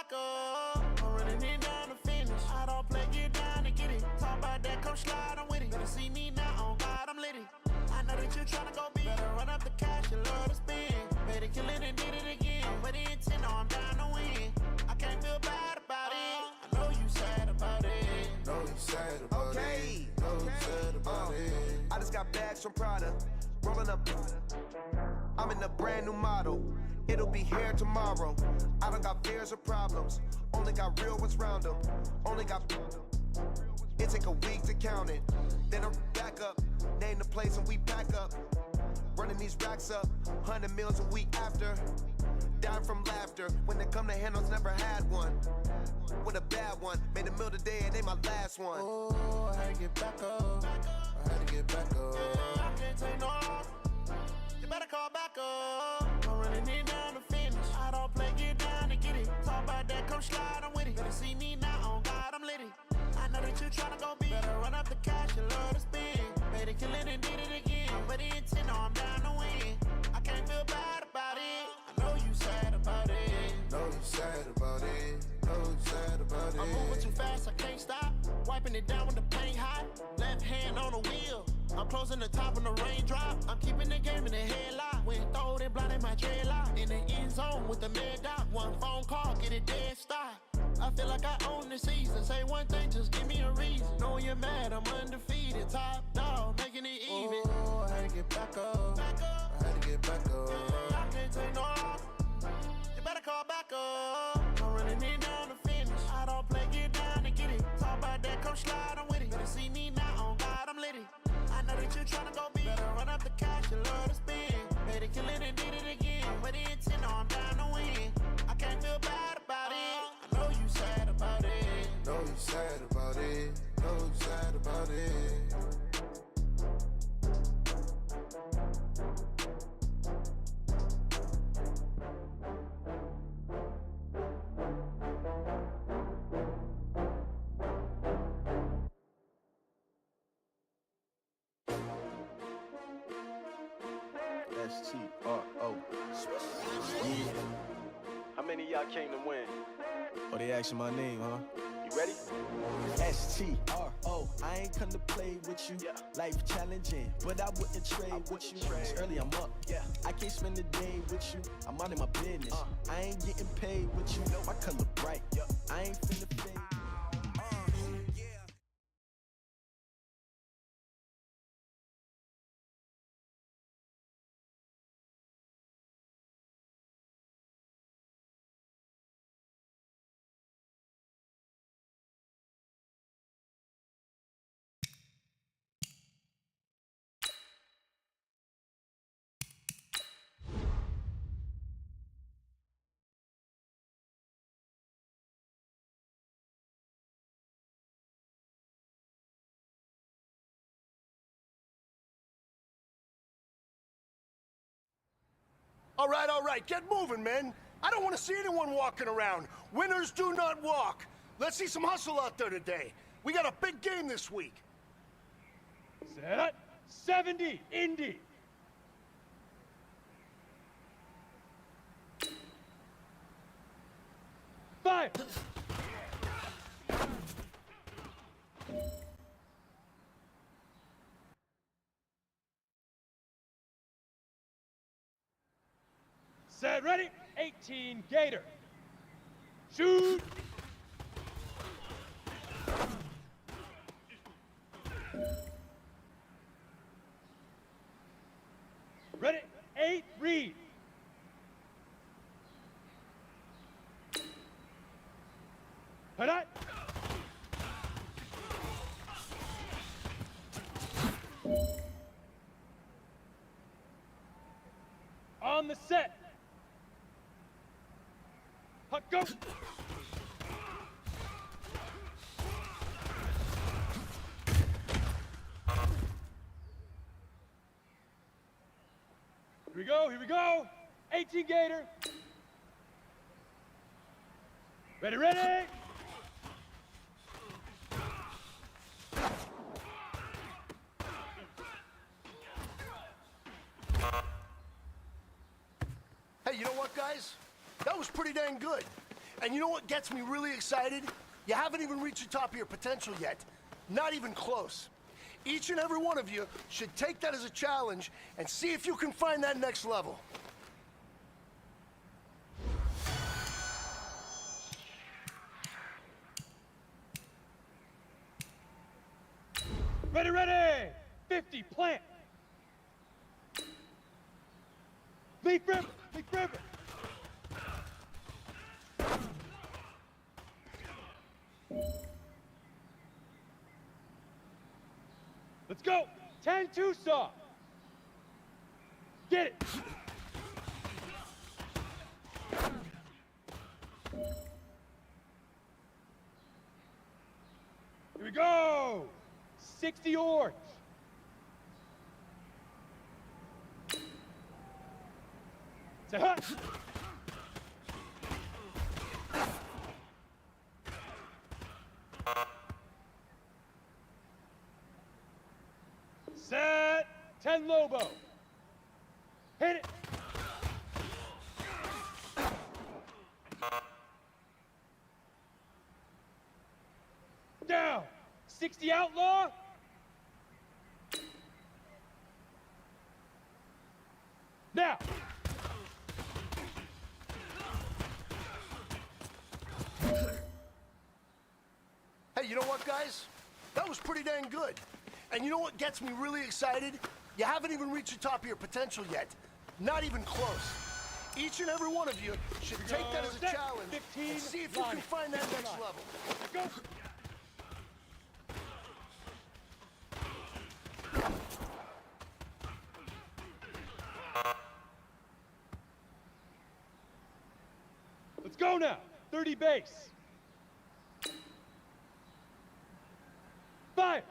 back up. I'm running it down to finish. I don't play, get down to get it. Talk about that, come slide, I'm with it. Better see me now, on God, I'm litty. I know that you tryna go big. Better run up the cash, you love to spend. Better kill it and did it again. But the intent, no, I'm down to win. I can't feel bad about it. I know you sad about it. Know you sad about it. Know you sad about it. I just got bags from Prada. Rolling up. I'm in a brand new model. It'll be here tomorrow. I don't got fears or problems. Only got real ones round them. Only got. It take a week to count it. Then I'm back up. Name the place and we pack up. Running these racks up. 100 meals a week after. Dying from laughter. When they come to handles, never had one. With a bad one. Made a meal today and they my last one. Oh, I had to get back up. I had to get back up. I can't take no off. You better call back up. I'm running it down to finish. I don't play, get down to get it. Talk about that, come slide, I'm with it. Better see me now, on God, I'm litty. I know that you tryna go big. Better run up the cash, you love to spend. Better kill it and did it again. But the intent, no, I'm down to win. I can't feel bad about it. I know you sad about it. Know you sad about it. Know you sad about it. I'm moving too fast, I can't stop. Wiping it down with the paint hot. Left hand on the wheel. I'm closing the top when the raindrop. I'm keeping the game in the headlock. When throwed it, blinded my dreadlock. In the end zone with the mad dot. One phone call, get it dead stop. I feel like I own the season. Say one thing, just give me a reason. Knowing you're mad, I'm undefeated. Top dog, making it even. Oh, I had to get back up. I had to get back up. I can't take no off. You better call back up. I'm running it down to finish. I don't play, get down to get it. Talk about that, come slide, I'm with it. Better see me now, on God, I'm litty. I know that you tryna go big. Better run up the cash, you love to spend. Better kill it and did it again. But the intent, no, I'm down to win. I can't feel bad about it. I know you sad about it. Know you sad about it. Know you sad about it. S-T-R-O. Yeah. How many of y'all came to win? Oh, they asking my name, huh? You ready? S-T-R-O. I ain't come to play with you. Yeah. Life challenging, but I wouldn't trade with you. It's early, I'm up. Yeah. I can't spend the day with you. I'm out of my business. I ain't getting paid with you. My color bright. I ain't finna fade. All right, get moving, men. I don't want to see anyone walking around. Winners do not walk. Let's see some hustle out there today. We got a big game this week. Set 70, Indy. Fire. Set, ready, 18, Gator. Shoot! Ready, 8, read. Head up. On the set. Go! Here we go! 18 Gator! Ready! Hey, you know what, guys? That was pretty dang good. And you know what gets me really excited? You haven't even reached the top of your potential yet. Not even close. Each and every one of you should take that as a challenge and see if you can find that next level. Ready, ready! 50, plant! Leaf river! Leaf river! Let's go! 10-2 saw! Get it! Here we go! 60 orange! Say hut! Set 10 Lobo. Hit it. Down. 60 Outlaw. Now. Hey, you know what, guys? That was pretty dang good. And you know what gets me really excited? You haven't even reached the top of your potential yet. Not even close. Each and every one of you should take that as a challenge and see if you can find that next level. Go. Let's go now. 30 base. Fire.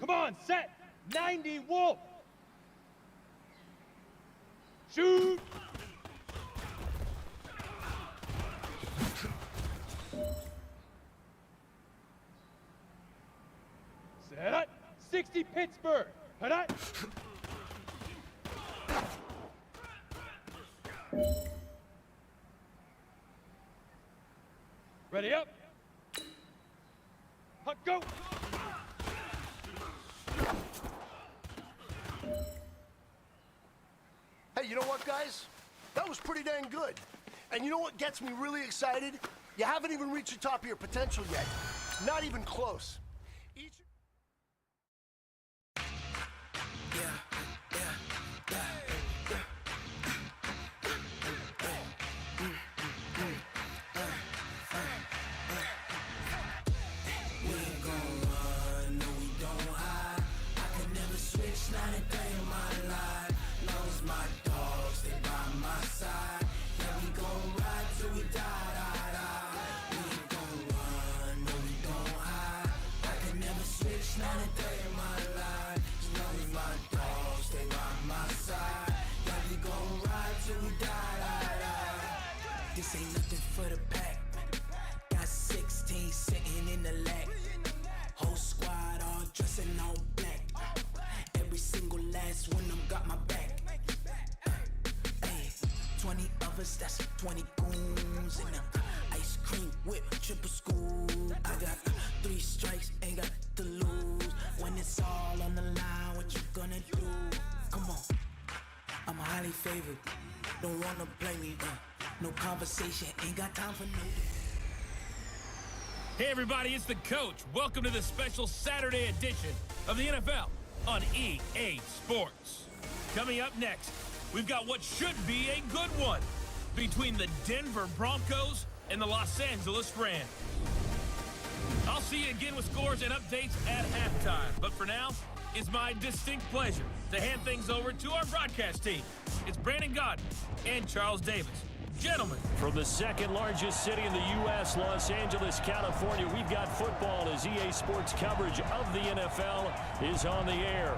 Come on, set. 90 Wolf. Shoot. Set. 60 Pittsburgh. Hut. Ready up. Hut, go. Hey, you know what, guys? That was pretty dang good. And you know what gets me really excited? You haven't even reached the top of your potential yet. Not even close. Each... This ain't nothing for the pack. Got 16 sitting in the lap. Whole squad all dressing all black. Every single last one of them got my back. Hey, 20 of us, that's 20 goons in the ice cream whip, triple school. I got 3 strikes, ain't got to lose. When it's all on the line, what you gonna do? Come on, I'm highly favored. Don't wanna play me, no conversation, ain't got time for no. Hey everybody, it's the coach. Welcome to the special Saturday edition of the NFL on EA Sports. Coming up next, we've got what should be a good one between the Denver Broncos and the Los Angeles Rams. I'll see you again with scores and updates at halftime. But for now, it's my distinct pleasure to hand things over to our broadcast team. It's Brandon Godden and Charles Davis. Gentlemen. From the second largest city in the U.S., Los Angeles, California, we've got football as EA Sports coverage of the NFL is on the air.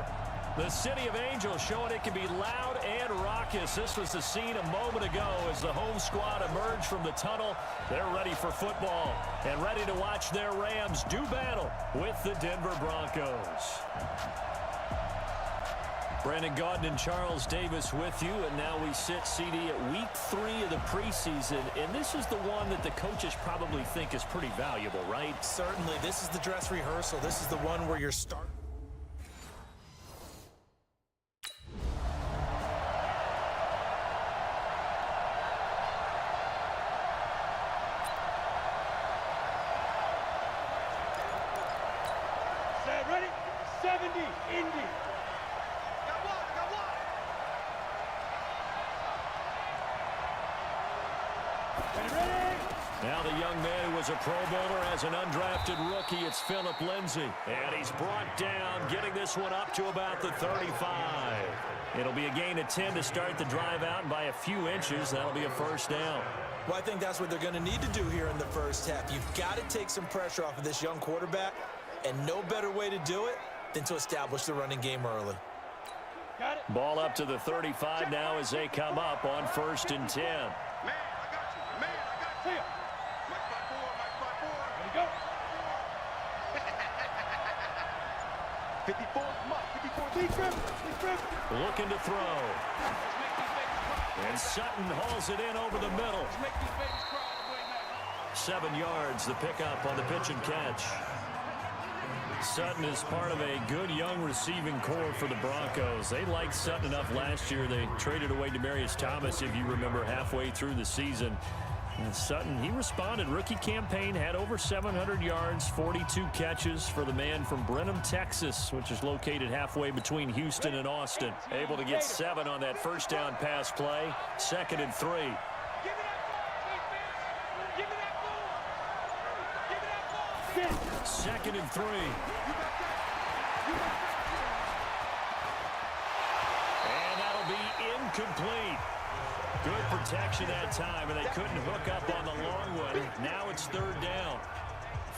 The City of Angels showing it can be loud and raucous. This was the scene a moment ago as the home squad emerged from the tunnel. They're ready for football and ready to watch their Rams do battle with the Denver Broncos. Brandon Gaudin and Charles Davis with you, and now we sit, CD, at week 3 of the preseason, and this is the one that the coaches probably think is pretty valuable, right? Certainly. This is the dress rehearsal. This is the one where you're starting. Ready? 70, Indy. Now the young man who was a Pro Bowler as an undrafted rookie, it's Phillip Lindsay. And he's brought down, getting this one up to about the 35. It'll be a gain of 10 to start the drive out, and by a few inches, that'll be a first down. Well, I think that's what they're going to need to do here in the first half. You've got to take some pressure off of this young quarterback, and no better way to do it than to establish the running game early. Got it. Ball up to the 35 now as they come up on 1st and 10. Man, I got you. Man, I got you. Mike 5-4. There we go. 54, come on. 54. Defense. Looking to throw. And Sutton hauls it in over the middle. 7 yards, the pickup on the pitch and catch. Sutton is part of a good young receiving core for the Broncos. They liked Sutton enough last year. They traded away Demaryius Thomas, if you remember, halfway through the season. And Sutton, he responded. Rookie campaign, had over 700 yards, 42 catches for the man from Brenham, Texas, which is located halfway between Houston and Austin. Able to get 7 on that first down pass play. 2nd and 3. 2nd and 3. And that'll be incomplete. Good protection that time, and they couldn't hook up on the long one. Now it's 3rd down.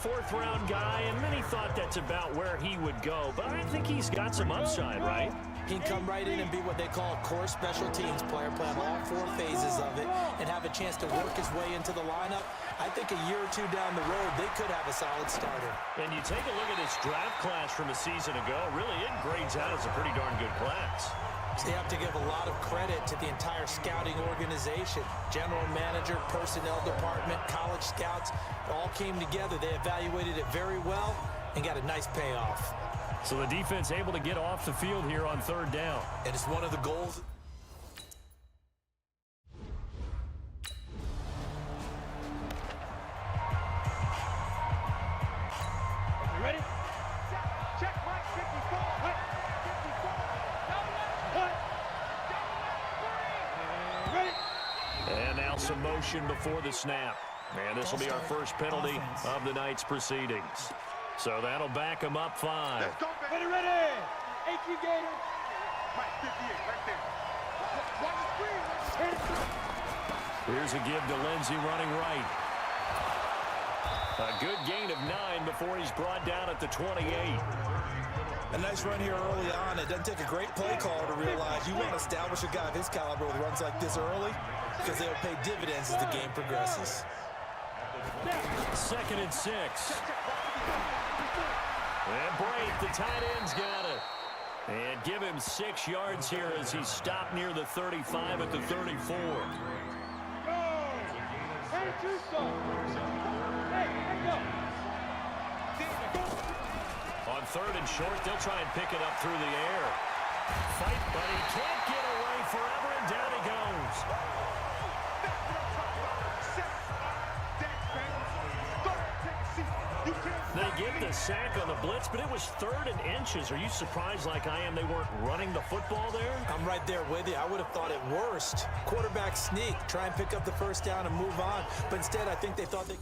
4th-round guy, and many thought that's about where he would go, but I think he's got some upside, right? He can come right in and be what they call a core special teams player, play on all 4 phases of it, and have a chance to work his way into the lineup. I think a year or 2 down the road, they could have a solid starter. And you take a look at this draft class from a season ago, really it grades out as a pretty darn good class. So they have to give a lot of credit to the entire scouting organization. General manager, personnel department, college scouts, all came together. They evaluated it very well and got a nice payoff. So the defense able to get off the field here on 3rd down. And it's one of the goals. You ready? Check Mike 54. Mike 54. Ready? And now some motion before the snap. And this will be our first penalty of the night's proceedings. So that'll back him up 5. Let's go, ready, ready. HE Gator. Mike 58, right there. Watch the screen. Here's a give to Lindsay running right. A good gain of 9 before he's brought down at the 28. A nice run here early on. It doesn't take a great play caller to realize you want to establish a guy of his caliber with runs like this early because they'll pay dividends as the game progresses. 2nd and 6. And break, the tight end's got it. And give him 6 yards here as he's stopped near the 35 at the 34. Go! Hey, Tucson! Hey, go! On 3rd and short, they'll try and pick it up through the air. Fight, but he can't get away forever, and down he goes. They get the sack on the blitz, but it was 3rd and inches. Are you surprised like I am they weren't running the football there? I'm right there with you. I would have thought at worst. Quarterback sneak, try and pick up the first down and move on. But instead, I think they thought they...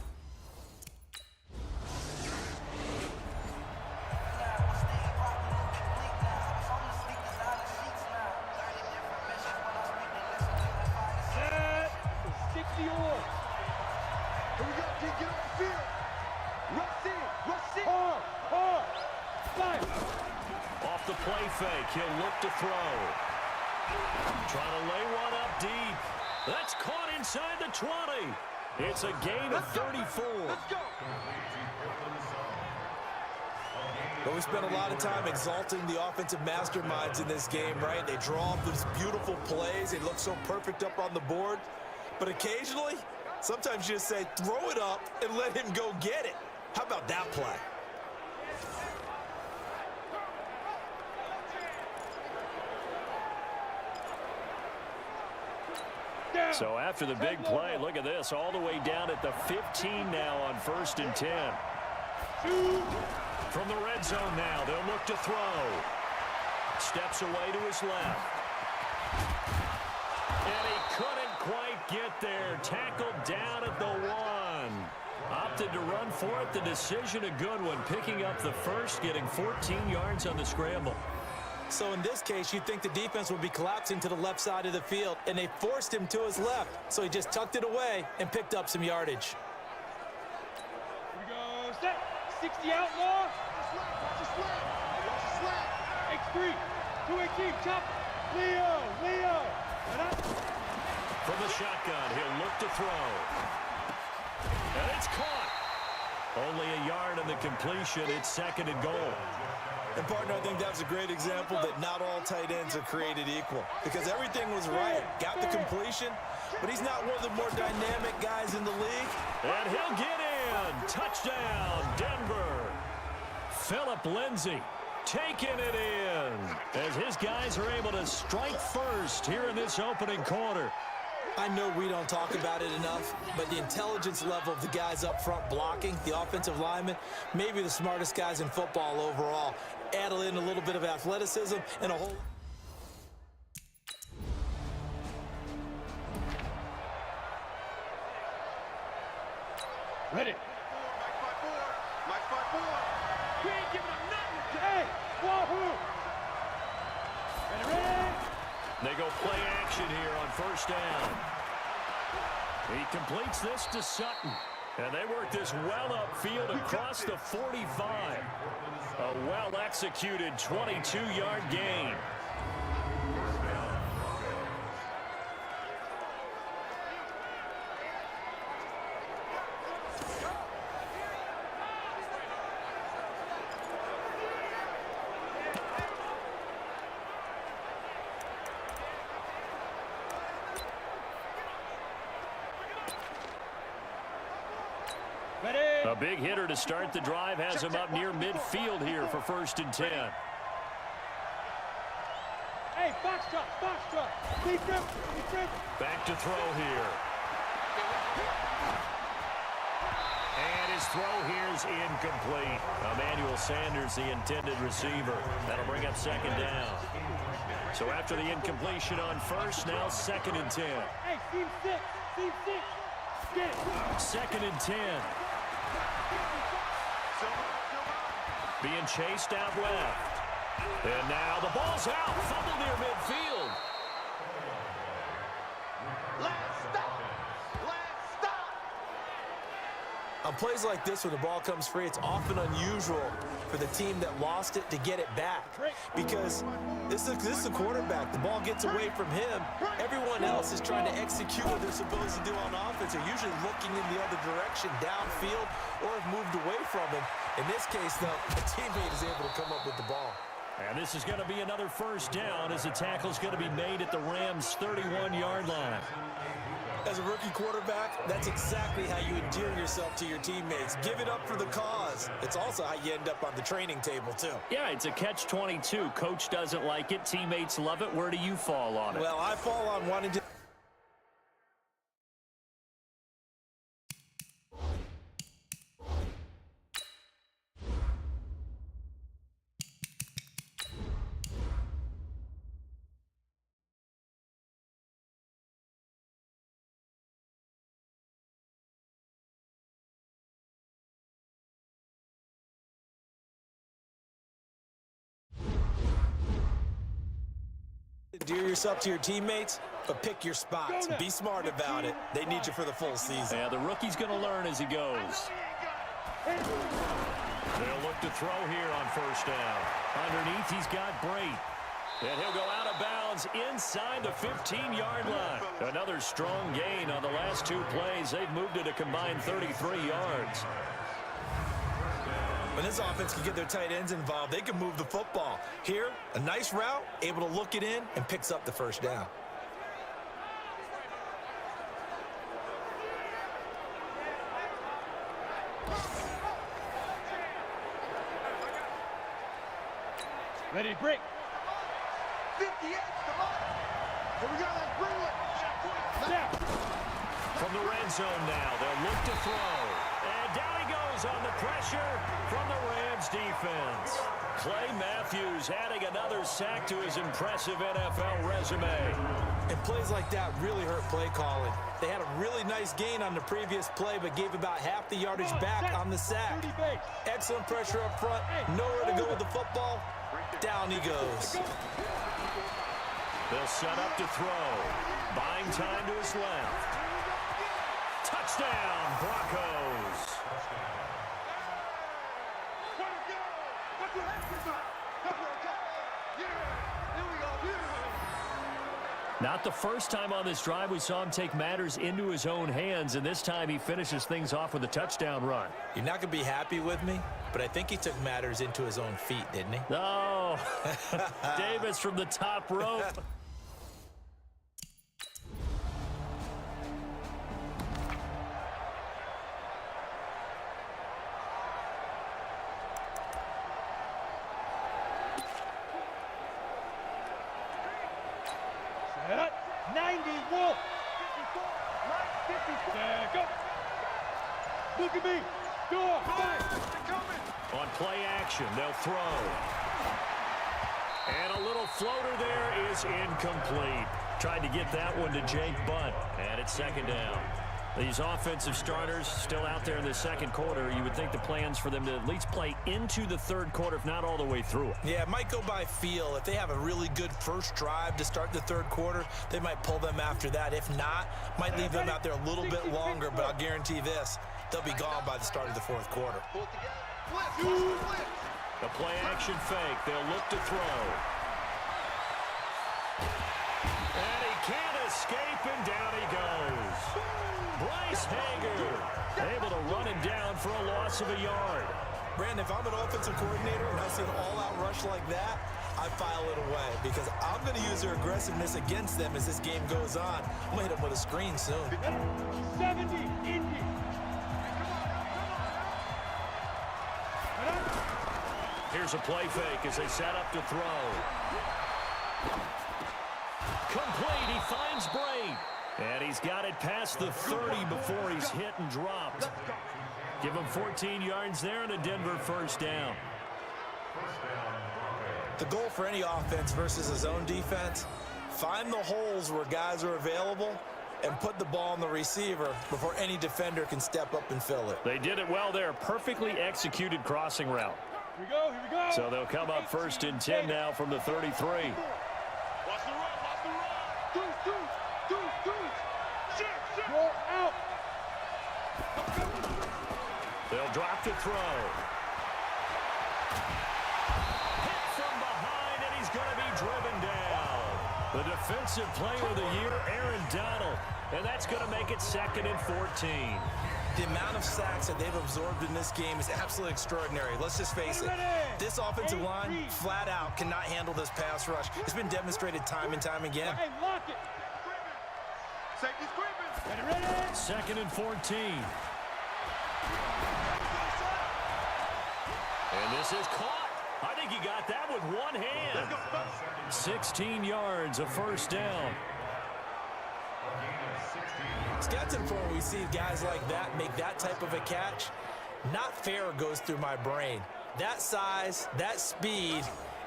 Off the play fake, he'll look to throw. Trying to lay one up deep. That's caught inside the 20. It's a gain of 34. Let's go. But we spent a lot of time exalting the offensive masterminds in this game, right? They draw up these beautiful plays. They look so perfect up on the board. But occasionally, sometimes you just say, throw it up and let him go get it. How about that play? So after the big play, look at this, all the way down at the 15 now on 1st and 10. From the red zone now, they'll look to throw. Steps away to his left. And he couldn't quite get there. Tackled down at the 1. Opted to run for it. The decision a good one. Picking up the first, getting 14 yards on the scramble. So in this case, you'd think the defense would be collapsing to the left side of the field, and they forced him to his left. So he just tucked it away and picked up some yardage. Here we go. Set. 60 outlaw. X3. 218. Chop. Leo. From the shotgun, he'll look to throw. And it's caught. Only a yard on the completion. It's 2nd and goal. And, partner, I think that's a great example that not all tight ends are created equal. Because everything was right. Got the completion, but he's not one of the more dynamic guys in the league. And he'll get in. Touchdown, Denver. Philip Lindsay taking it in as his guys are able to strike first here in this opening quarter. I know we don't talk about it enough, but the intelligence level of the guys up front blocking, the offensive linemen, maybe the smartest guys in football overall. Add in a little bit of athleticism and a whole... Ready. Mike 5-4. We ain't giving up nothing. Hey, wahoo. Ready. They go play action here on 1st down. He completes this to Sutton. And they work this well upfield across the 45. A well-executed 22-yard gain. A big hitter to start the drive has him up near midfield here for 1st and 10. Hey, box truck. Defense. Back to throw here. And his throw here is incomplete. Emmanuel Sanders, the intended receiver. That'll bring up 2nd down. So after the incompletion on 1st, now 2nd and 10. Hey, team 6. Get it. 2nd and 10. Being chased out left. And now the ball's out. Fumble near midfield. Let's stop. On plays like this, when the ball comes free, it's often unusual for the team that lost it to get it back. Because this is the quarterback. The ball gets away from him. Everyone else is trying to execute what they're supposed to do on offense. They're usually looking in the other direction, downfield, or have moved away from him. In this case, though, a teammate is able to come up with the ball. And this is going to be another 1st down as the tackle's going to be made at the Rams' 31-yard line. As a rookie quarterback, that's exactly how you endear yourself to your teammates. Give it up for the cause. It's also how you end up on the training table, too. Yeah, it's a catch-22. Coach doesn't like it. Teammates love it. Where do you fall on it? Well, I fall on wanting to... endear yourself to your teammates, but pick your spots. Be smart about it. They need you for the full season. Yeah, the rookie's going to learn as he goes. They'll look to throw here on 1st down. Underneath, he's got Brate. And he'll go out of bounds inside the 15-yard line. Another strong gain on the last 2 plays. They've moved it a combined 33 yards. When this offense can get their tight ends involved, they can move the football. Here, a nice route, able to look it in, and picks up the first down. Ready to break. 58, come on. Here we go, let's bring it. Now. From the red zone now, they'll look to throw. And down he goes on the pressure from the Rams defense. Clay Matthews adding another sack to his impressive NFL resume. And plays like that really hurt play calling. They had a really nice gain on the previous play, but gave about half the yardage back on the sack. Excellent pressure up front, nowhere to go with the football. Down he goes. They'll set up to throw. Buying time to his left. Touchdown, Broncos. Not the first time on this drive we saw him take matters into his own hands, and this time he finishes things off with a touchdown run. You're not going to be happy with me, but I think he took matters into his own feet, didn't he? Oh, Davis from the top rope. Set up. 90, Wolf. 54, 54. Go. Look at me. Go. On play action, they'll throw. And a little floater there is incomplete. Tried to get that one to Jake Bunt. And it's second down. These offensive starters still out there in the second quarter. You would think the plans for them to at least play into the third quarter, if not all the way through it. Yeah, it might go by feel. If they have a really good first drive to start the third quarter, they might pull them after that. If not, might leave them out there a little bit longer, but I'll guarantee this, they'll be gone by the start of the fourth quarter. The play action fake. They'll look to throw. And he can't escape, and down he goes. Bryce Hager able to run him down for a loss of a yard. Brandon, if I'm an offensive coordinator and I see an all-out rush like that, I file it away because I'm going to use their aggressiveness against them as this game goes on. I'm going to hit them with a screen soon. 70, Indy. Here's a play fake as they set up to throw. Complete. He finds Braid. And he's got it past the 30 before he's hit and dropped. Give him 14 yards there and a Denver first down. The goal for any offense versus a zone defense, find the holes where guys are available and put the ball on the receiver before any defender can step up and fill it. They did it well there. Perfectly executed crossing route. Here we go, here we go. So they'll come up first and 10 now from the 33. Watch the run, watch the run. Go out. They'll drop to throw. Hit from behind, and he's going to be driven down. The defensive player of the year, Aaron Donald. And that's going to make it second and 14. The amount of sacks that they've absorbed in this game is absolutely extraordinary. Let's just face it. This offensive line, flat out, cannot handle this pass rush. It's been demonstrated time and time again. Hey, lock it. Safety's creeping. Ready. Second and 14. And this is caught. I think he got that with one hand. 16 yards, a first down. Scouting for when we see guys like that make that type of a catch, not fair goes through my brain. That size, that speed,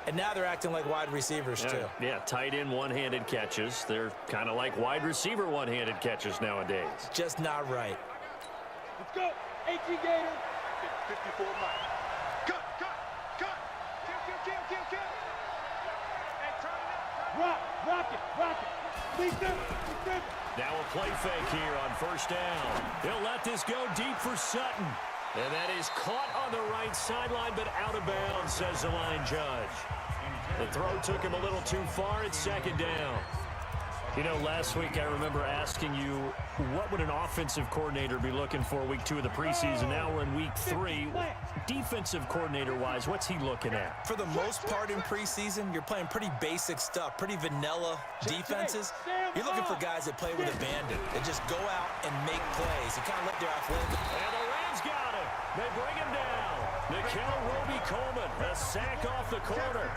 and now they're acting like wide receivers too. Yeah, tight end one-handed catches. They're kind of like wide receiver one-handed catches nowadays. Just not right. Let's go. 18 Gator. 54 Mike. Cut. Kill. Hey, turn it up. Rock it. Lead them. Now a play fake here on first down. He'll let this go deep for Sutton. And that is caught on the right sideline, but out of bounds, says the line judge. The throw took him a little too far. It's second down. You know, last week I remember asking you, what would an offensive coordinator be looking for week 2 of the preseason? Now we're in week 3. Defensive coordinator-wise, what's he looking at? For the most part in preseason, you're playing pretty basic stuff, pretty vanilla defenses. You're looking for guys that play with abandon, that just go out and make plays. You kind of let their athletic... And the Rams got him. They bring him down. Nikel Roby-Coleman, a sack off the corner.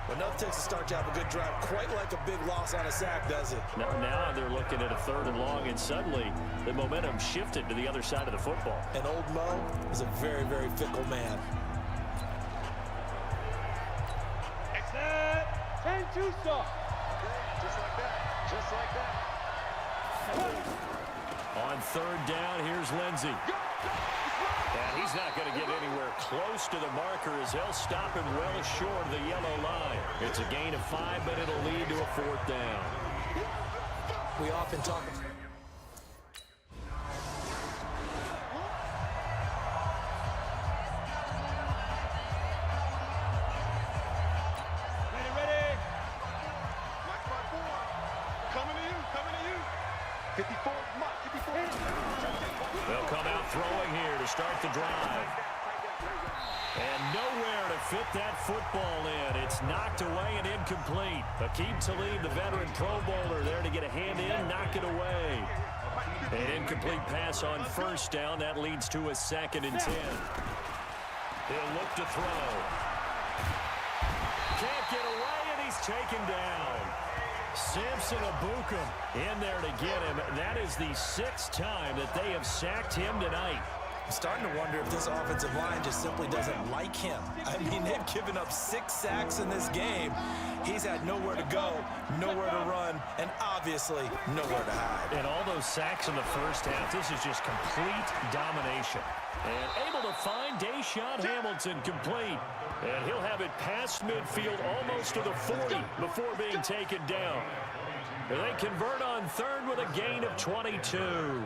But nothing takes a start to have a good drive, quite like a big loss on a sack, does it? Now they're looking at a 3rd and long, and suddenly the momentum shifted to the other side of the football. And old Mo is a very, very fickle man. Exit. 10-2 stop. Just like that. Just like that. On 3rd down, here's Lindsey. And he's not going to get anywhere close to the marker as they'll stop him well short of the yellow line. It's a gain of 5, but it'll lead to a 4th down. We often talk... Ready. Mike 5-4. Coming to you. Coming to you. 54. Mike 54. They'll come out throwing here to start the drive. And nowhere to fit that football in. It's knocked away and incomplete. Aqib Talib, the veteran Pro Bowler, there to get a hand in, knock it away. An incomplete pass on 1st down. That leads to a 2nd and 10. He'll look to throw. Can't get away, and he's taken down. Samson Abukum in there to get him. That is the 6th time that they have sacked him tonight. I'm starting to wonder if this offensive line just simply doesn't like him. I mean, they've given up 6 sacks in this game. He's had nowhere to go, nowhere to run, and obviously nowhere to hide. And all those sacks in the 1st half, this is just complete domination. And able to find Deshaun Hamilton complete. And he'll have it past midfield almost to the 40 before being taken down. And they convert on 3rd with a gain of 22.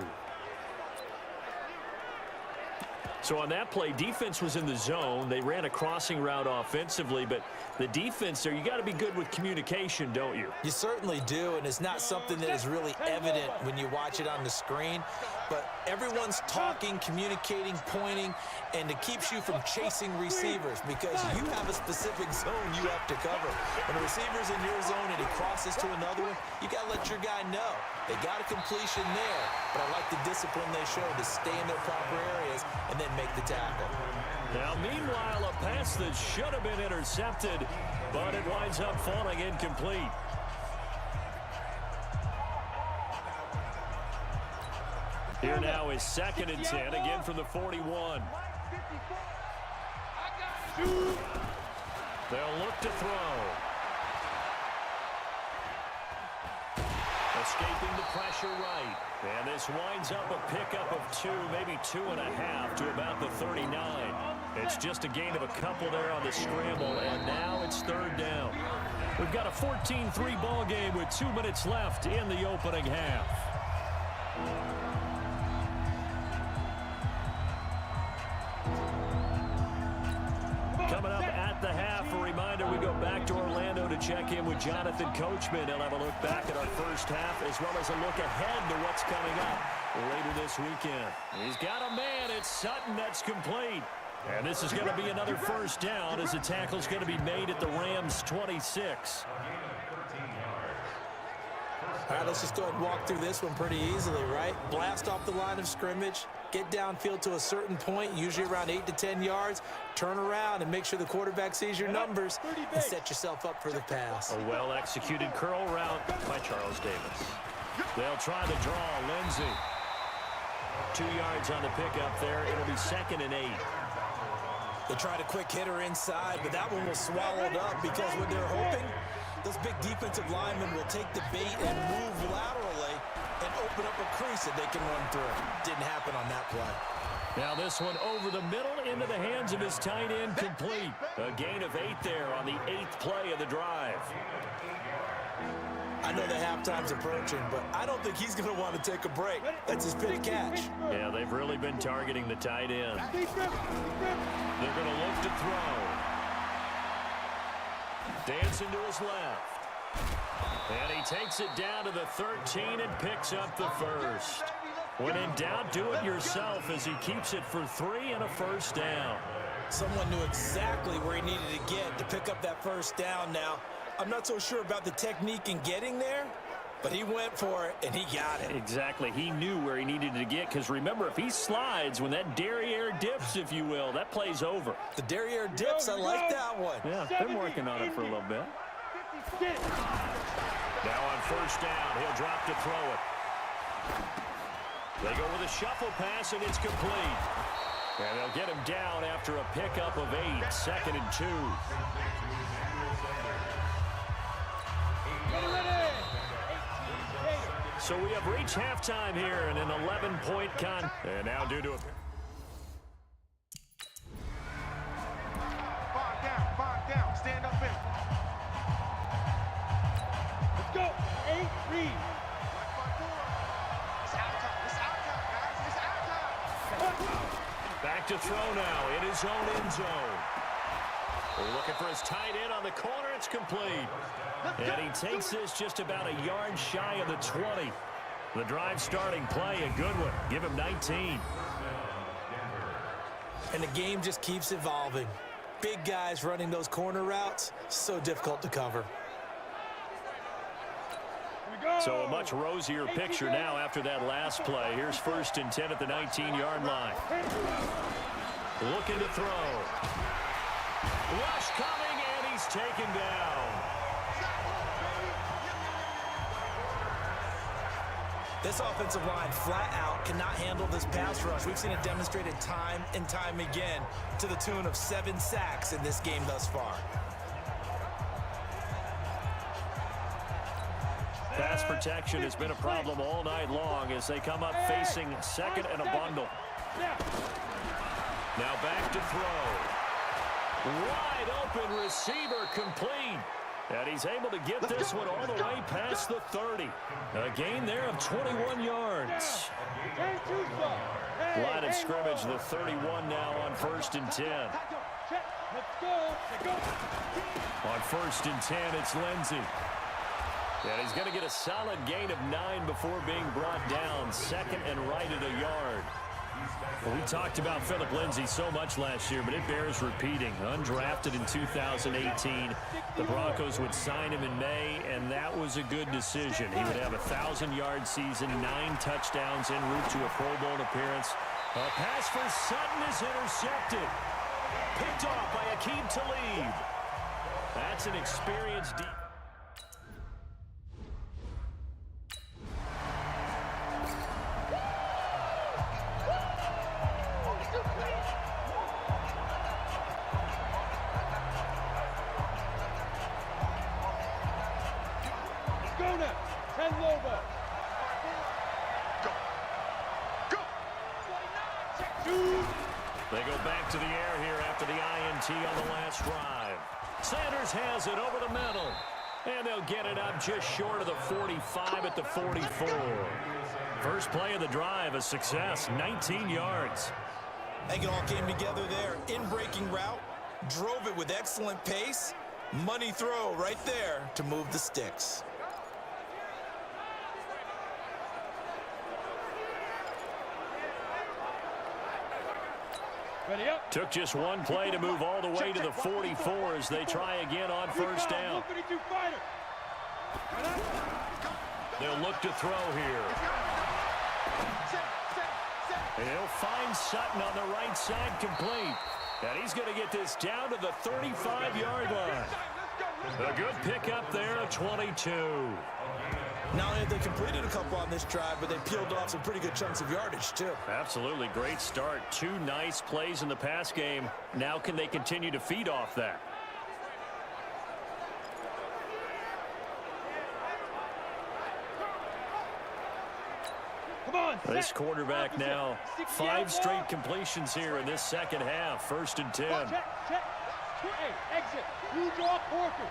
So on that play, defense was in the zone. They ran a crossing route offensively, but the defense there, you got to be good with communication, don't you? You certainly do, and it's not something that is really evident when you watch it on the screen. But everyone's talking, communicating, pointing, and it keeps you from chasing receivers because you have a specific zone you have to cover. When a receiver's in your zone and he crosses to another one, you got to let your guy know. They got a completion there, but I like the discipline they show to stay in their proper areas and then make the tackle. Now, meanwhile, a pass that should have been intercepted, but it winds up falling incomplete. Here now is 2nd and 10, again from the 41. They'll look to throw. Escaping the pressure right. And this winds up a pickup of 2, maybe 2.5 to about the 39. It's just a gain of a couple there on the scramble, and now it's 3rd down. We've got a 14-3 ball game with 2 minutes left in the opening half. Coming up at the half, a reminder, we go back to Orlando to check in with Jonathan Coachman. He'll have a look back at our 1st half as well as a look ahead to what's coming up later this weekend. He's got a man. It's Sutton that's complete. And this is going to be another 1st down as the tackle's going to be made at the Rams' 26. All right, let's just go ahead and walk through this one pretty easily, right? Blast off the line of scrimmage, get downfield to a certain point, usually around 8 to 10 yards, turn around and make sure the quarterback sees your numbers and set yourself up for the pass. A well-executed curl route by Charles Davis. They'll try the draw. Lindsey. 2 yards on the pickup there. It'll be 2nd and 8. They tried a quick hitter inside, but that one was swallowed up because what they're hoping, those big defensive linemen will take the bait and move laterally and open up a crease that they can run through. Didn't happen on that play. Now this one over the middle into the hands of his tight end, complete. A gain of 8 there on the 8th play of the drive. I know the halftime's approaching, but I don't think he's going to want to take a break. That's his pitch catch. Yeah, they've really been targeting the tight end. They're going to look to throw. Dancing to his left. And he takes it down to the 13 and picks up the first. When in doubt, do it yourself as he keeps it for 3 and a first down. Someone knew exactly where he needed to get to pick up that first down. Now, I'm not so sure about the technique in getting there, but he went for it, and he got it. Exactly. He knew where he needed to get, because remember, if he slides, when that derriere dips, if you will, that play's over. The derriere dips, I like that one. Yeah, they're working on it for a little bit. Now on first down, he'll drop to throw it. They go with a shuffle pass, and it's complete. And they'll get him down after a pickup of 8, 2nd and 2. So we have reached halftime here in an 11-point con. And now due to a... Five down, stand up in. Let's go, 8, read. It's out time, guys, it's out time. Back to throw now in his own end zone. We're looking for his tight end on the corner. It's complete. And he takes this just about a yard shy of the 20. The drive starting play, a good one. Give him 19. And the game just keeps evolving. Big guys running those corner routes, so difficult to cover. So a much rosier picture now after that last play. Here's 1st and 10 at the 19-yard line. Looking to throw. Rush coming, and he's taken down. This offensive line flat out cannot handle this pass rush. We've seen it demonstrated time and time again to the tune of 7 sacks in this game thus far. Pass protection has been a problem all night long as they come up facing 2nd and a bundle. Now back to throw. Wide open receiver complete. And he's able to get this one all the way past the 30. A gain there of 21 yards. Line of scrimmage, the 31 now on 1st and 10. On 1st and 10, it's Lindsey. And he's going to get a solid gain of 9 before being brought down. 2nd and right at a yard. Well, we talked about Phillip Lindsay so much last year, but it bears repeating. Undrafted in 2018. The Broncos would sign him in May, and that was a good decision. He would have a 1,000-yard season, 9 touchdowns en route to a Pro Bowl appearance. A pass for Sutton is intercepted. Picked off by Aqib Talib. That's an experienced deep. They go back to the air here after the INT on the last drive. Sanders has it over the middle. And they'll get it up just short of the 45 at the 44. First play of the drive, a success, 19 yards. I think it all came together there. In-breaking route, drove it with excellent pace. Money throw right there to move the sticks. Took just one play to move all the way to the 44 as they try again on first down. They'll look to throw here. And he'll find Sutton on the right side complete. And he's going to get this down to the 35-yard line. A good pickup there of 22. Not only have they completed a couple on this drive, but they peeled off some pretty good chunks of yardage, too. Absolutely. Great start. 2 nice plays in the pass game. Now can they continue to feed off that? This quarterback now 5 straight completions here in this second half. 1st and 10. Exit. You draw Porter.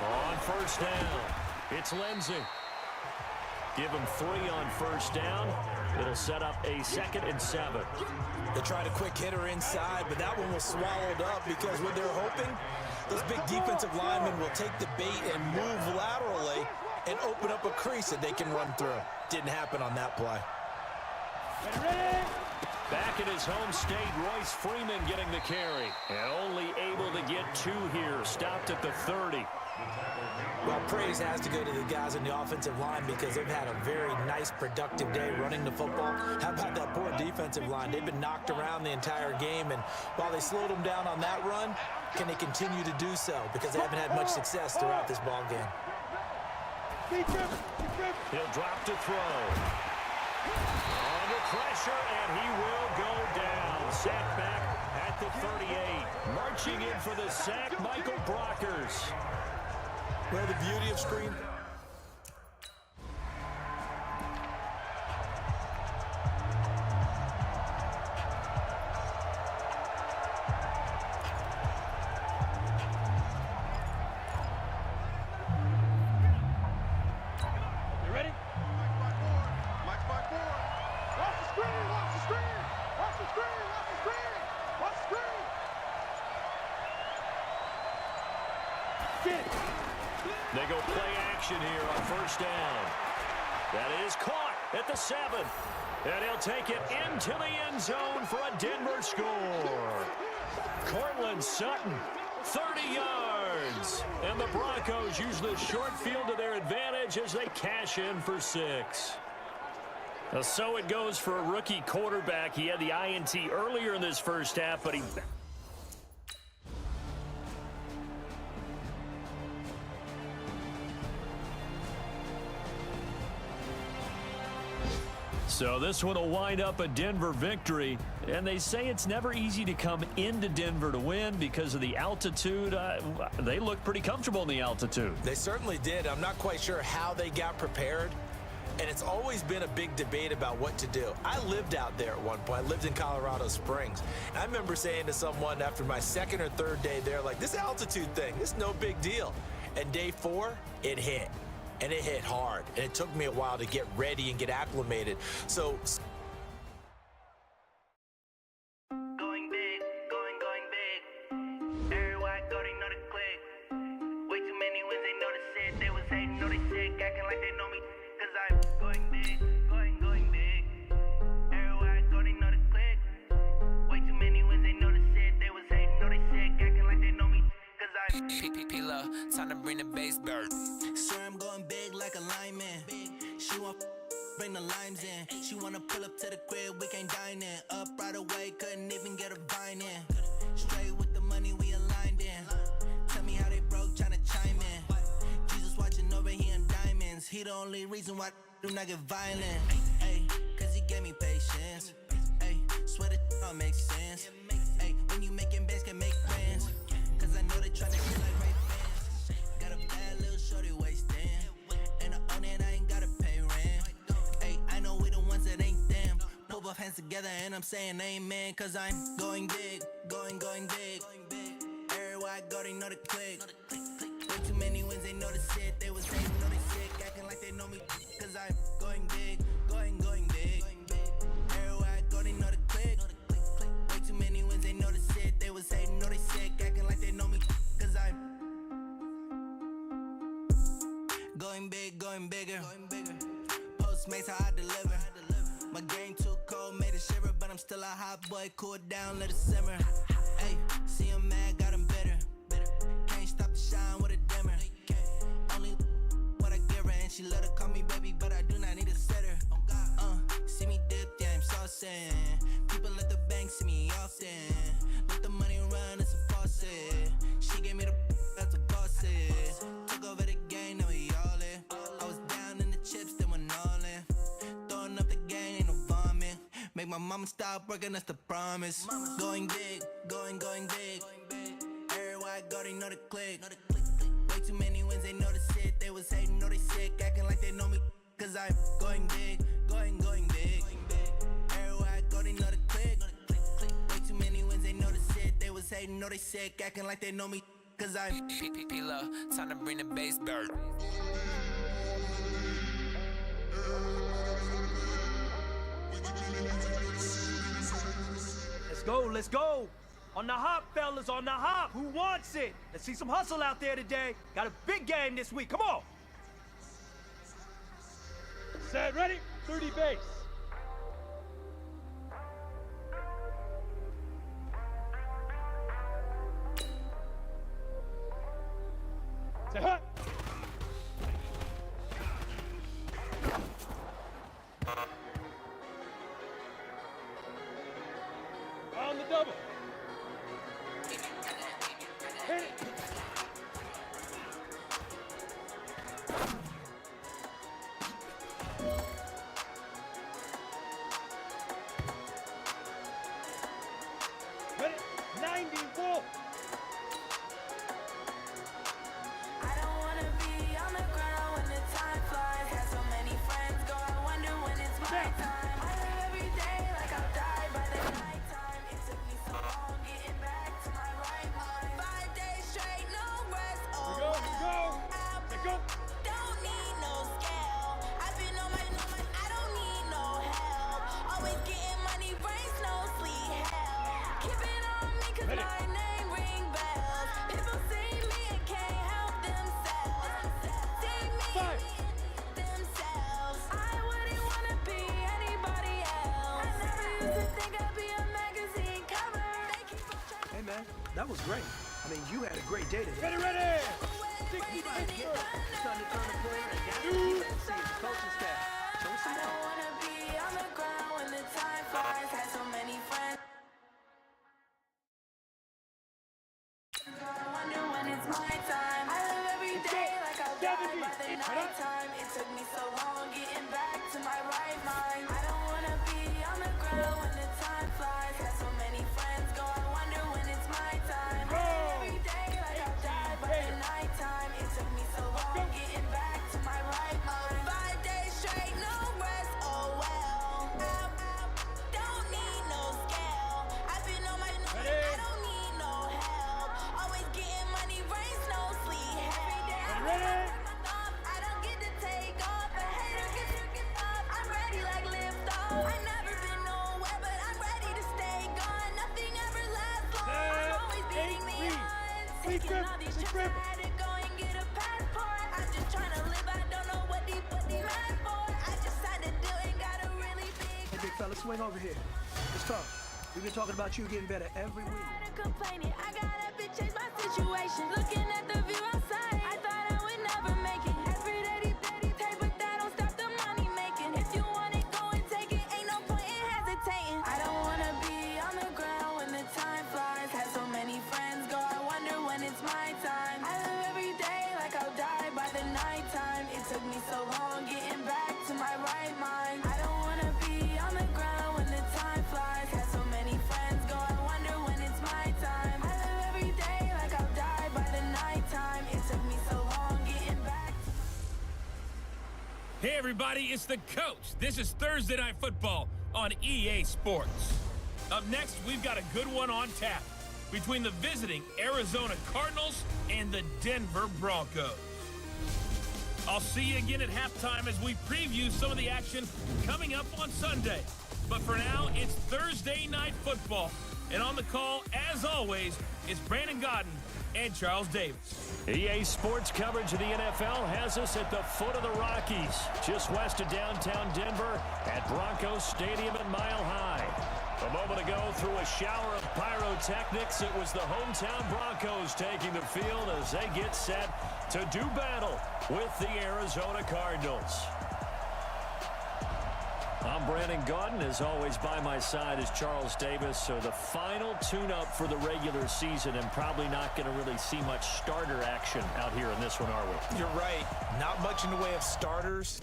On first down, it's Lindsey. Give him 3 on first down. It'll set up a 2nd and 7. They tried a quick hitter inside, but that one was swallowed up because what they're hoping, those big defensive linemen will take the bait and move laterally and open up a crease that they can run through. Didn't happen on that play. Back in his home state, Royce Freeman getting the carry. And only able to get 2 here. Stopped at the 30. Well, praise has to go to the guys in the offensive line because they've had a very nice, productive day running the football. How about that poor defensive line? They've been knocked around the entire game, and while they slowed them down on that run, can they continue to do so? Because they haven't had much success throughout this ball game. He'll drop to throw. Under pressure, and he will go down. Sack back at the 38. Marching in for the sack, Michael Brockers. Well, the beauty of screen. You ready? Watch the screen, watch the screen, watch the screen, watch the screen, watch the screen. Get it. They go play action here on 1st down. That is caught at the 7. And he'll take it into the end zone for a Denver score. Cortland Sutton, 30 yards. And the Broncos use the short field to their advantage as they cash in for 6. So it goes for a rookie quarterback. He had the INT earlier in this first half, but he... So this one will wind up a Denver victory, and they say it's never easy to come into Denver to win because of the altitude. They look pretty comfortable in the altitude. They certainly did. I'm not quite sure how they got prepared, and it's always been a big debate about what to do. I lived out there at one point. I lived in Colorado Springs. And I remember saying to someone after my 2nd or 3rd day there, like, this altitude thing, it's no big deal. And day 4, it hit. And it hit hard, and it took me a while to get ready and get acclimated. So Going big, going big. Everywhere I go, they know the click. Way too many wins, they know the shit. They was hating, know they sick, acting like they know me. Cause I'm going big, going big. Everywhere I go, they know the click. Way too many wins, they know the shit. They was hating, know they sick, acting like they know me. Cause I'm P-P-P-Love, time to bring the bass bird. Swear I'm going big like a lineman. She want bring the limes in. She wanna pull up to the crib, we can't dine in. Up right away, couldn't even get a vine in. Straight with the money we aligned in. Tell me how they broke, tryna chime in. Jesus watching over here in diamonds. He the only reason why I do not get violent. Ay, cause he gave me patience. Ay, swear that all makes sense. Ay, when you making bands can make friends. Cause I know they tryna feel like right fans. Got a bad little shorty wasting. And I own it, I ain't gotta pay rent. Ay, I know we the ones that ain't them. Pull both hands together and I'm saying amen. Cause I'm going big, going big. Everywhere I go, they know the click. Way too many wins, they know the shit. They was hating, know they sick, acting like they know me. Cause I'm going big, going big. Everywhere I go, they know the click. Way too many wins, they know the shit. They was hating, know they sick, acting like they know me. Cause I'm going big, going bigger. Postmates how I deliver. My game too cold, made it shiver, but I'm still a hot boy. Cool it down, let it simmer. Hey, see him mad, got him bitter. Can't stop the shine with a dimmer. Only what I give her, and she let her call me baby, but I do not need a sitter. See me dip, yeah, I'm saucing. People at the bank see me often. Let the money run, it's a faucet. She gave me the that's a boss it. Took over the game, now we all in. I was down in the chips, then went all in. Throwing up the game, ain't no vomit. Make my mama stop working, that's the promise. Going big, going big. Everywhere I go, they know the click. Way too many wins, they know the shit. They was hating, know they sick, acting like they know me. Cause I'm going big, going big. Everywhere I go, they know the click. Way too many wins, they know the shit. They was hating, know they sick, acting like they know me. Cause I'm P-P-P-Love, time to bring the bass bird. Let's go, let's go. On the hop, fellas, on the hop. Who wants it? Let's see some hustle out there today. Got a big game this week. Come on. Set, ready, 30 base. Set, hut. On the double. Hit it. Ready? 90 Wolf. I don't wanna be on the ground when the time flies. Had so many friends go, I wonder when it's my time. I live every day like I'll die by the nighttime. It took me so long getting back to my right mind. 5 days straight, no rest. Oh, Here we go, here we go. Let go. don't need no scale. I've been on my, I don't need no help. Always getting money, brains no sleep. Hell, keep it on me 'cause Ready. my name ring bells. People see me and can't help themselves. See me Five. themselves. I wouldn't wanna be anybody else. I never used to think I'd be a magazine cover. They keep on trying to Hey, man, that was great. I mean, you had a great day today. Ready, ready. 60 It's time to turn the corner and that's what you better see the coaching staff. Show us some I don't more. wanna be on the ground when the time flies. Had so many friends. I wonder when it's my time. I live every day like I'll die by the nighttime. It took me so long getting back to my right mind. I don't wanna be on the ground when the time flies. Had so many friends go, I wonder when it's my time. I live every day like I'll die by the nighttime. It took me so long getting back to my right mind. 5 days straight, no rest, oh well. Don't need no scale. I've been on my I don't need no help. Always getting money, rains, no sleep. Every day I Ready. I don't get to take off. A hater gets off. I'm ready like lift off. I never been nowhere, but I'm ready to stay gone. Nothing ever lasts long. I'm always beating the odds. Taking all these trips, I had to go and get a passport. I'm just trying to live. I don't know what they mad for. I just signed a deal and got a really big. Hey, big fella, swing over here. Let's talk. We've been talking about you getting better every week. Tired of complaining, I gotta bitch change my situation. Looking at the view outside, I thought I would never make it. Every day, take, but that don't stop the money making. If you want it, go and take it. Ain't no point in hesitating. I don't wanna be on the ground when the time flies. Had so many friends go, I wonder when it's my time. I live every day like I'll die by the nighttime. It took me so long getting back to my right mind. I don't wanna be on the ground when the time flies. Had so many friends go, I wonder when it's my time. I live every day like I'll die by the nighttime. It took me so long getting back. Hey, everybody, it's the coach. This is Thursday Night Football on EA Sports. Up next, we've got a good one on tap between the visiting Arizona Cardinals and the Denver Broncos. I'll see you again at halftime as we preview some of the action coming up on Sunday. But for now, it's Thursday Night Football. And on the call, as always, it's Brandon Godden and Charles Davis. EA Sports coverage of the NFL has us at the foot of the Rockies, just west of downtown Denver at Broncos Stadium at Mile High. A moment ago, through a shower of pyrotechnics, it was the hometown Broncos taking the field as they get set to do battle with the Arizona Cardinals. I'm Brandon Gaudin. As always, by my side is Charles Davis. So the final tune-up for the regular season, and probably not going to really see much starter action out here in this one, are we? You're right. Not much in the way of starters.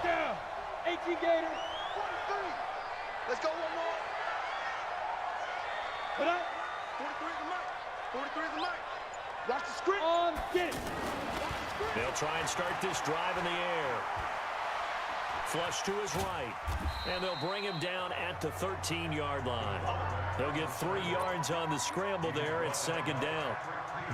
Down. 18 Gator. 43. Let's go one more. Put up. 43 is the mic. 43 is the mic. Watch the script. Get it. They'll try and start this drive in the air. Flush to his right. And they'll bring him down at the 13-yard line. He'll get 3 yards on the scramble there. It's second down.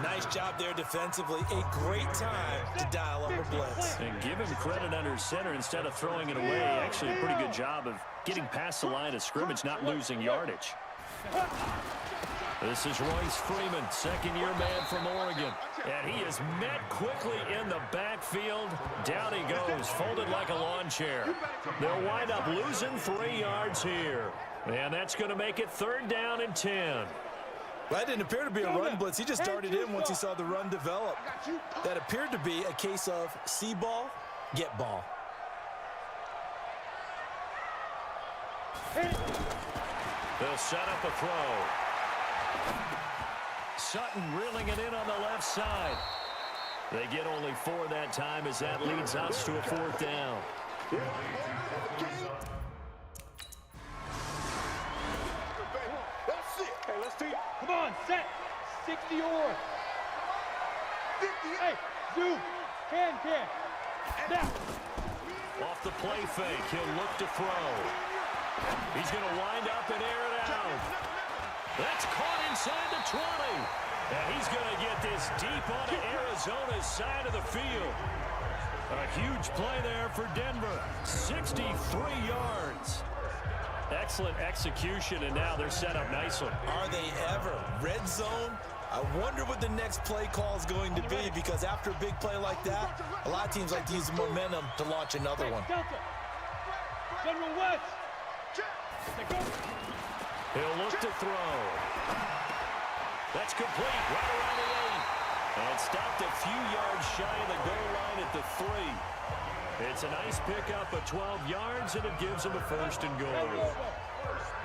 Nice job there defensively. A great time to dial up a blitz. And give him credit under center instead of throwing it away. Actually, a pretty good job of getting past the line of scrimmage, not losing yardage. This is Royce Freeman, second-year man from Oregon. And he is met quickly in the backfield. Down he goes, folded like a lawn chair. They'll wind up losing 3 yards here. And that's going to make it third down and 10. That didn't appear to be a run blitz. He just darted in once he saw the run develop. That appeared to be a case of see ball, get ball. They'll set up a throw. Sutton reeling it in on the left side. They get only 4 that time as that leads us to a fourth down. Hey, let's see. Come on, set. 60 or. 50. Hey, zoom. Can. Now. Off the play fake, he'll look to throw. He's going to wind up and air it out. That's caught inside the 20. And he's going to get this deep onto Arizona's side of the field. A huge play there for Denver. 63 yards. Excellent execution, and now they're set up nicely. Are they ever? Red zone? I wonder what the next play call is going to be, because after a big play like that, a lot of teams like to use the momentum to launch another one. General West. He'll look to throw. That's complete, right around the 8. And stopped a few yards shy of the goal line at the 3. It's a nice pickup of 12 yards, and it gives them a first and goal.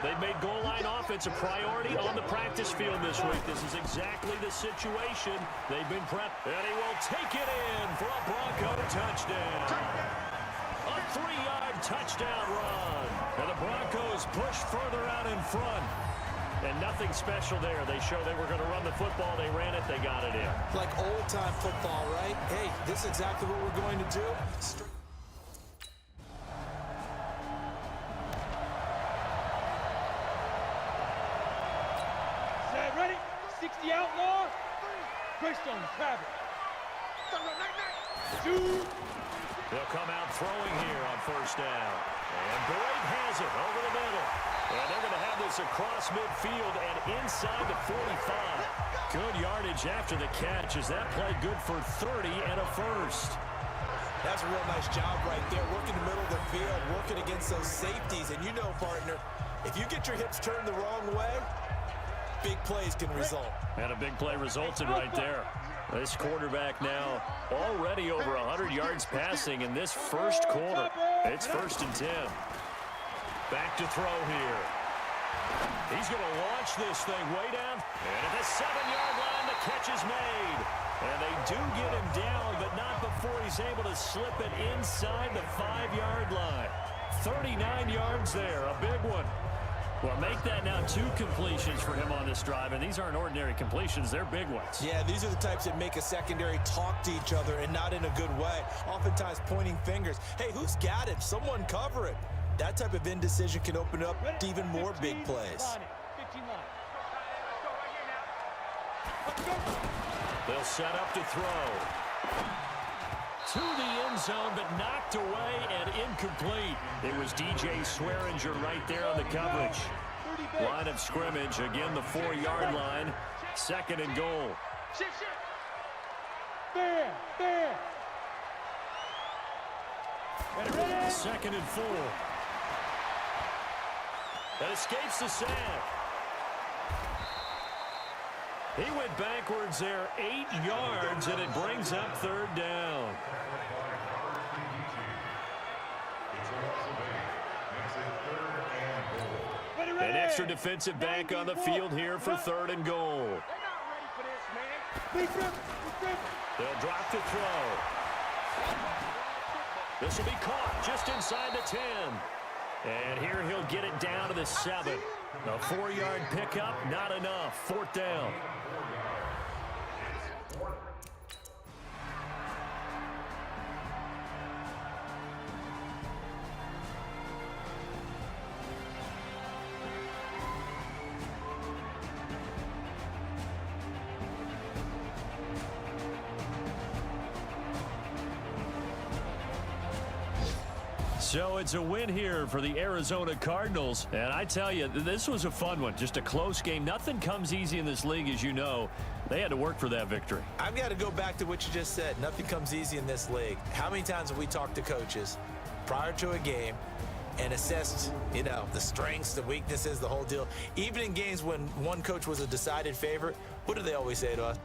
They've made goal line offense a priority on the practice field this week. This is exactly the situation they've been prepped. And he will take it in for a Bronco touchdown. A 3-yard touchdown run. And the Broncos push further out in front. And nothing special there. They show they were going to run the football. They ran it. They got it in. Like old-time football, right? Hey, this is exactly what we're going to do. Set, ready? 60 outlaw. Greystone, Travis. Shoot. They'll come out throwing here on first down. And Boyd has it over the middle. And they're going to have this across midfield and inside the 45. Good yardage after the catch. Is that play good for 30 and a first? That's a real nice job right there, working the middle of the field, working against those safeties. And you know, partner, if you get your hips turned the wrong way, big plays can result. And a big play resulted right there. This quarterback now already over 100 yards passing in this first quarter. It's first and 10. Back to throw here. He's going to launch this thing way down. And at the 7-yard line, the catch is made. And they do get him down, but not before he's able to slip it inside the 5-yard line. 39 yards there, a big one. Well, make that now 2 completions for him on this drive, and these aren't ordinary completions. They're big ones. Yeah, these are the types that make a secondary talk to each other, and not in a good way. Oftentimes pointing fingers. Hey, who's got it? Someone cover it. That type of indecision can open up to even more big plays. They'll set up to throw. To the end zone, but knocked away and incomplete. It was DJ Swearinger right there on the coverage. Line of scrimmage, again the 4-yard line. Second and goal. Second and 4. That escapes the sack. He went backwards there 8 yards, and it brings up third down. An extra defensive back on the field here for third and goal. They'll drop to throw. This will be caught just inside the 10. And here he'll get it down to the 7. A 4-yard pickup, not enough. Fourth down. So it's a win here for the Arizona Cardinals. And I tell you, this was a fun one. Just a close game. Nothing comes easy in this league, as you know. They had to work for that victory. I've got to go back to what you just said. Nothing comes easy in this league. How many times have we talked to coaches prior to a game and assessed, you know, the strengths, the weaknesses, the whole deal? Even in games when one coach was a decided favorite, what do they always say to us?